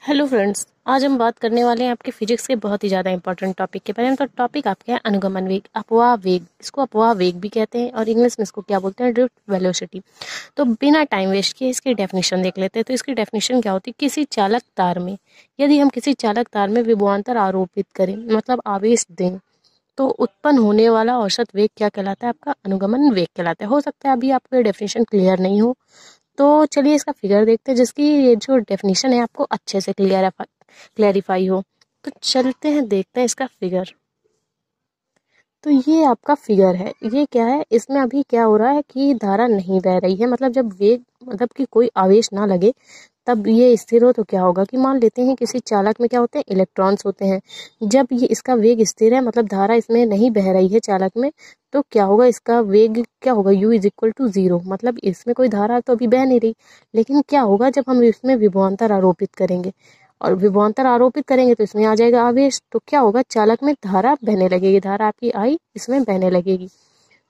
Hello friends, आज हम बात करने वाले हैं आपके फिजिक्स के बहुत ही ज़्यादा इंपॉर्टेंट टॉपिक के बारे में। तो टॉपिक आपके है अनुगमन वेग, अपवाह वेग। इसको अपवाह वेग भी कहते हैं और इंग्लिश में इसको क्या बोलते हैं, ड्रिफ्ट वेलोसिटी। तो बिना टाइम वेस्ट किए इसकी डेफिनेशन देख लेते हैं। तो इसकी डेफिनेशन क्या होती है, किसी चालक तार में यदि हम किसी चालक तार में विभवांतर आरोपित करें, मतलब आवेश दें, तो उत्पन्न होने वाला औसत वेग क्या कहलाता है, आपका अनुगमन वेग कहलाता है। हो सकता है अभी आपको डेफिनेशन क्लियर नहीं हो, तो चलिए इसका फिगर देखते हैं जिसकी ये जो डेफिनेशन है आपको अच्छे से क्लियरिफाई हो। तो चलते हैं, देखते हैं इसका फिगर। तो ये आपका फिगर है, ये क्या है, इसमें अभी क्या हो रहा है कि धारा नहीं बह रही है, मतलब जब वेग, मतलब कि कोई आवेश ना लगे तब ये स्थिर हो। तो क्या होगा कि मान लेते हैं किसी चालक में क्या होते हैं, इलेक्ट्रॉन्स होते हैं। जब ये इसका वेग स्थिर है, मतलब धारा इसमें नहीं बह रही है चालक में, तो क्या होगा, इसका वेग क्या होगा, u इज इक्वल टू 0। मतलब इसमें कोई धारा तो अभी बह नहीं रही, लेकिन क्या होगा जब हम इसमें विभवांतर आरोपित करेंगे, और विभवांतर आरोपित करेंगे तो इसमें आ जाएगा आवेश। तो क्या होगा, चालक में धारा बहने लगेगी, धारा आपकी आई इसमें बहने लगेगी।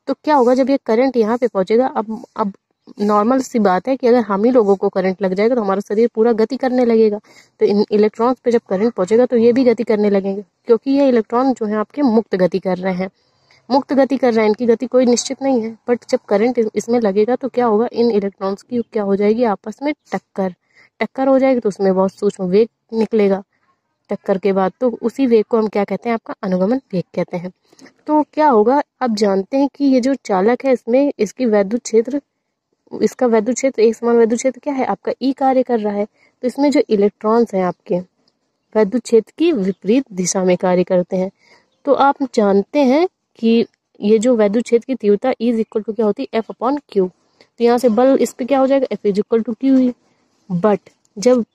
तो क्या होगा, जब ये करंट यहाँ पे पहुंचेगा, अब नॉर्मल सी बात है कि अगर हम ही लोगों को करंट लग जाएगा तो हमारा शरीर पूरा गति करने लगेगा। तो इन इलेक्ट्रॉन्स पे जब करंट पहुंचेगा तो ये भी गति करने लगेंगे, क्योंकि ये इलेक्ट्रॉन जो है आपके मुक्त गति कर रहे हैं। मुक्त गति कर रहे हैं, इनकी गति कोई निश्चित नहीं है। बट जब करंट इसमें लगेगा तो क्या होगा, इन इलेक्ट्रॉन्स की क्या हो जाएगी, आपस में टक्कर टक्कर हो जाएगी। तो उसमें बहुत सूक्ष्म वेग निकलेगा टक्कर के बाद। तो उसी वेग को हम क्या कहते हैं, आपका अनुगमन वेग कहते हैं। तो क्या होगा, अब जानते हैं कि ये जो चालक है इसमें इसका वैद्युत क्षेत्र, एक समान वैद्युत क्षेत्र क्या है आपका, ई कार्य कर रहा है। तो इसमें जो इलेक्ट्रॉन्स हैं आपके वैद्युत क्षेत्र की विपरीत दिशा में कार्य करते हैं। तो आप जानते हैं कि ये जो वैद्युत क्षेत्र की तीव्रता इज इक्वल टू क्या होती है, एफ अपॉन क्यू। तो यहाँ से बल इस पे क्या हो जाएगा, F is equal to Q ही। बट जब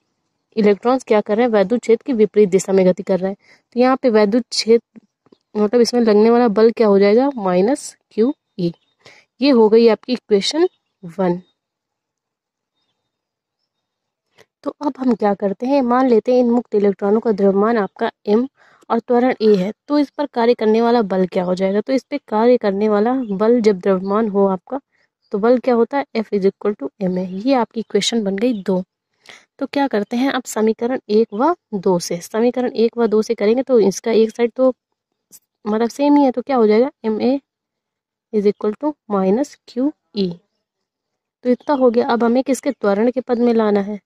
इलेक्ट्रॉन्स क्या कर रहे हैं, वैद्युत क्षेत्र की विपरीत दिशा में गति कर रहे हैं, तो यहाँ पे वैद्युत क्षेत्र, मतलब इसमें लगने वाला बल क्या हो जाएगा, माइनस क्यू ई। ये हो गई आपकी इक्वेशन 1। तो अब हम क्या करते हैं, मान लेते हैं इन मुक्त इलेक्ट्रॉनों का द्रव्यमान आपका m और त्वरण a है। तो इस पर कार्य करने वाला बल क्या हो जाएगा, तो इस पे कार्य करने वाला बल, जब द्रव्यमान हो आपका, तो बल क्या होता है, F is equal to M है। ये आपकी इक्वेशन बन गई 2। तो क्या करते हैं, अब समीकरण 1 व 2 से करेंगे तो इसका एक साइड तो मतलब सेम ही है, तो क्या हो जाएगा, M A is equal to minus Q E. तो इतना हो गया। अब हमें किसके त्वरण के पद में लाना है,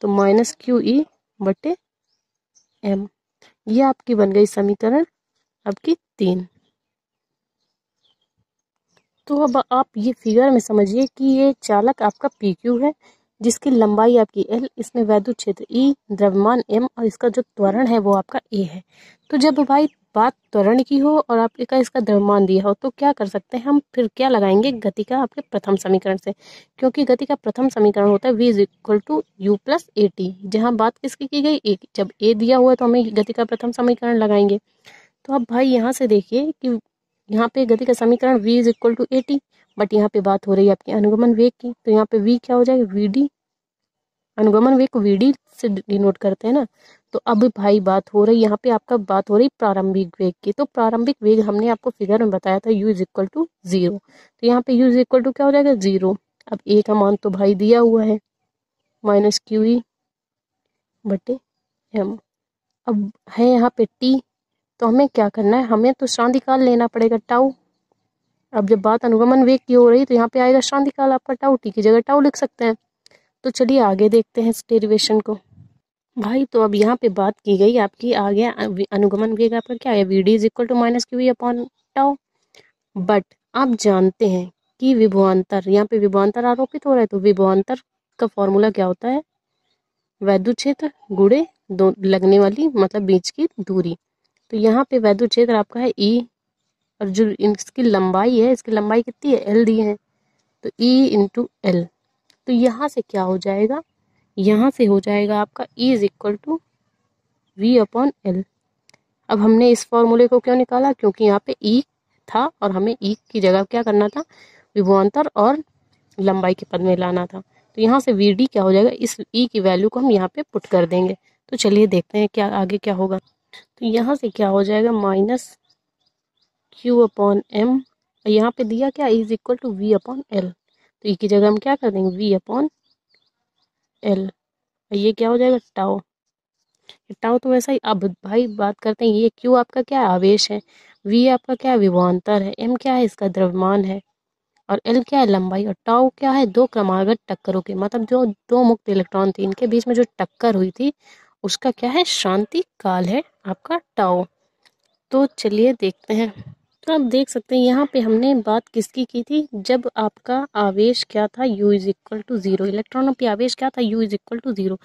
तो माइनस क्यू ई बटे एम। ये आपकी बन गई समीकरण आपकी 3। तो अब आप ये फिगर में समझिए कि ये चालक आपका पी क्यू है, जिसकी लंबाई आपकी एल, इसमें वैद्युत क्षेत्र ई, द्रव्यमान एम, और इसका जो त्वरण है वो आपका ए है। तो जब भाई बात त्वरण की हो और आपका इसका द्रव्यमान दिया हो, तो क्या कर सकते हैं हम, फिर क्या लगाएंगे, गति का आपके प्रथम समीकरण से। क्योंकि गति का प्रथम समीकरण होता है v is equal to U plus A T, जहाँ बात किसकी की गई, ए। जब ए दिया हुआ है तो हमें गति का प्रथम समीकरण लगाएंगे। तो अब भाई यहाँ से देखिए कि यहाँ पे गति का समीकरण v is equal to A T, but यहाँ पे बात हो रही है आपकी अनुगमन वेग की, तो यहाँ पे v क्या हो जाएगा, वी डी। अनुगमन वेग को वी डी से डिनोट करते हैं ना। तो अब भाई बात हो रही यहाँ पे, आपका बात हो रही प्रारंभिक वेग की। तो प्रारंभिक वेग हमने आपको फिगर में बताया था u इज इक्वल टू 0। तो यहाँ पे u इज इक्वल टू क्या हो जाएगा, 0। अब a का मान तो भाई दिया हुआ है, माइनस क्यू ई बटे एम। अब है यहाँ पे t, तो हमें क्या करना है, हमें तो शांतिकाल लेना पड़ेगा, टाउ। अब जब बात अनुगमन वेग की हो रही तो यहाँ पे आएगा शांतिकाल आपका टाउ, टी की जगह टाउ लिख सकते हैं। तो चलिए आगे देखते हैं इस डेरिवेशन को। भाई तो अब यहाँ पे बात की गई आपकी, आ गया अनुगमन वेग आपका क्या है, V D is equal to minus Q V upon tau. But आप जानते हैं कि विभवांतर, यहाँ पे विभवांतर आरोपित हो रहा है, तो विभवांतर का फॉर्मूला क्या होता है, वैद्युत क्षेत्र गुणे दो लगने वाली, मतलब बीच की दूरी। तो यहाँ पे वैद्युत क्षेत्र आपका है ई, और जो इसकी लंबाई है, इसकी लंबाई कितनी है, एल दी है, तो ई इंटू एल। तो यहाँ से क्या हो जाएगा, यहाँ से हो जाएगा आपका E is equal to V upon L. अब हमने इस फॉर्मूले को क्यों निकाला, क्योंकि यहाँ पे ई था और हमें ई की जगह क्या करना था, विभवांतर और लंबाई के पद में लाना था। तो यहाँ से वी डी क्या हो जाएगा, इस ई की वैल्यू को हम यहाँ पे पुट कर देंगे। तो चलिए देखते हैं क्या आगे क्या होगा। तो यहाँ से क्या हो जाएगा, माइनस क्यू अपॉन एम, यहाँ पे दिया क्या, is equal to V upon L. तो ई की जगह हम क्या कर देंगे, वी अपॉन एल, ये क्या हो जाएगा, टाओ। टाउ तो वैसा ही। अब भाई बात करते हैं, ये क्यू आपका क्या है, आवेश है। वी आपका क्या है, विभवांतर है। एम क्या है, इसका द्रव्यमान है। और एल क्या है, लंबाई। और टाउ क्या है, दो क्रमागत टक्करों के, मतलब जो दो मुक्त इलेक्ट्रॉन थे इनके बीच में जो टक्कर हुई थी उसका क्या है, शांति काल है आपका टाउ। तो चलिए देखते हैं। तो आप देख सकते हैं यहाँ पे हमने बात किसकी की थी, जब आपका आवेश क्या था, u इज इक्वल टू 0, इलेक्ट्रॉनों पे आवेश क्या था, u is equal to 0।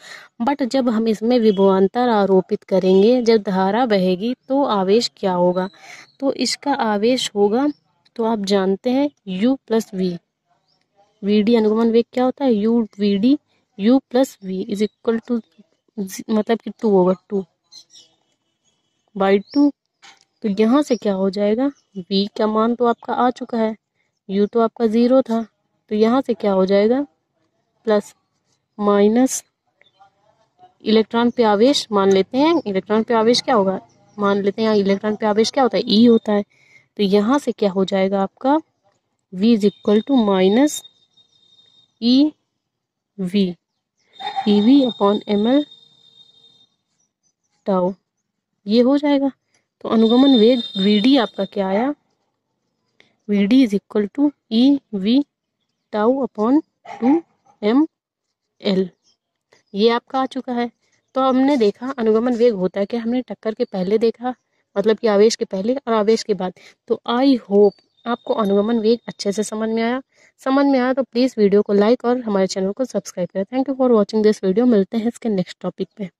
But जब हम इसमें विभवांतर आरोपित करेंगे, जब धारा बहेगी तो आवेश क्या होगा, तो इसका आवेश होगा, तो आप जानते हैं u plus V. V D अनुगमन वेग क्या होता है, u V D, u plus V is equal to, मतलब कि 2/2 तो यहाँ से क्या हो जाएगा, v का मान तो आपका आ चुका है, u तो आपका 0 था, तो यहाँ से क्या हो जाएगा, प्लस माइनस इलेक्ट्रॉन पे आवेश मान लेते हैं, इलेक्ट्रॉन पे आवेश क्या होगा, मान लेते हैं इलेक्ट्रॉन पे आवेश क्या होता है, E होता है। तो यहाँ से क्या हो जाएगा आपका v is equal to minus E V, E V upon ml tau, ये हो जाएगा। तो अनुगमन वेग vd आपका क्या आया, vd is equal to E V tau upon 2ml, ये आपका आ चुका है। तो हमने देखा अनुगमन वेग होता है क्या, हमने टक्कर के पहले देखा, मतलब कि आवेश के पहले और आवेश के बाद। तो आई होप आपको अनुगमन वेग अच्छे से समझ में आया। समझ में आया तो प्लीज़ वीडियो को लाइक और हमारे चैनल को सब्सक्राइब करें। Thank you for watching this video. मिलते हैं इसके नेक्स्ट टॉपिक पे।